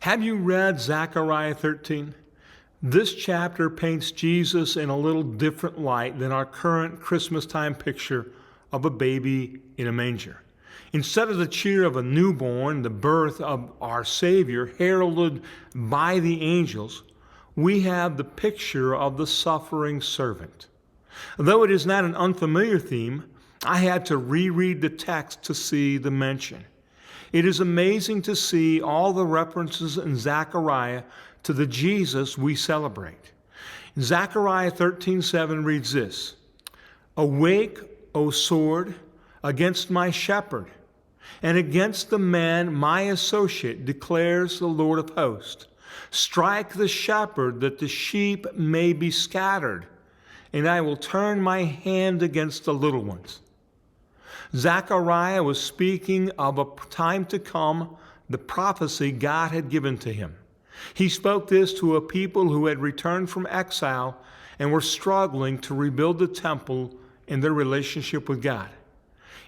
Have you read Zechariah 13? This chapter paints Jesus in a little different light than our current Christmas time picture of a baby in a manger. Instead of the cheer of a newborn, the birth of our Savior heralded by the angels, we have the picture of the suffering servant. Though it is not an unfamiliar theme, I had to reread the text to see the mention. It is amazing to see all the references in Zechariah to the Jesus we celebrate. Zechariah 13:7 reads this, "Awake, O sword, against my shepherd, and against the man my associate, declares the Lord of hosts. Strike the shepherd that the sheep may be scattered, and I will turn my hand against the little ones." Zechariah was speaking of a time to come, the prophecy God had given to him. He spoke this to a people who had returned from exile and were struggling to rebuild the temple and their relationship with God.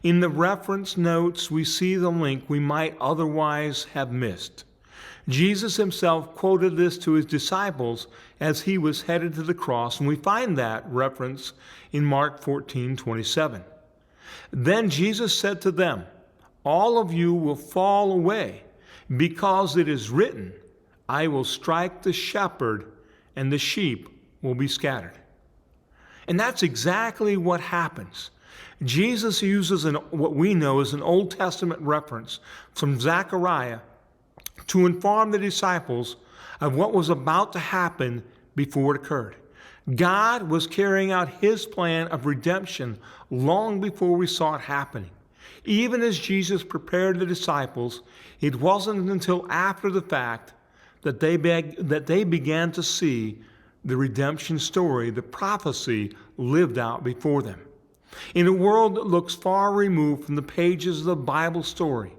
In the reference notes, we see the link we might otherwise have missed. Jesus himself quoted this to his disciples as he was headed to the cross, and we find that reference in Mark 14:27. Then Jesus said to them, "All of you will fall away, because it is written, I will strike the shepherd, and the sheep will be scattered." And that's exactly what happens. Jesus uses what we know as an Old Testament reference from Zechariah to inform the disciples of what was about to happen before it occurred. God was carrying out his plan of redemption long before we saw it happening. Even as Jesus prepared the disciples, it wasn't until after the fact that they began to see the redemption story, the prophecy lived out before them. In a world that looks far removed from the pages of the Bible story,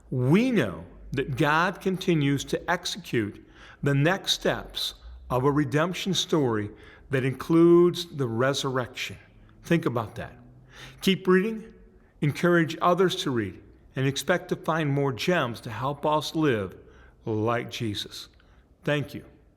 we know that God continues to execute the next steps of a redemption story that includes the resurrection. Think about that. Keep reading, encourage others to read, and expect to find more gems to help us live like Jesus. Thank you.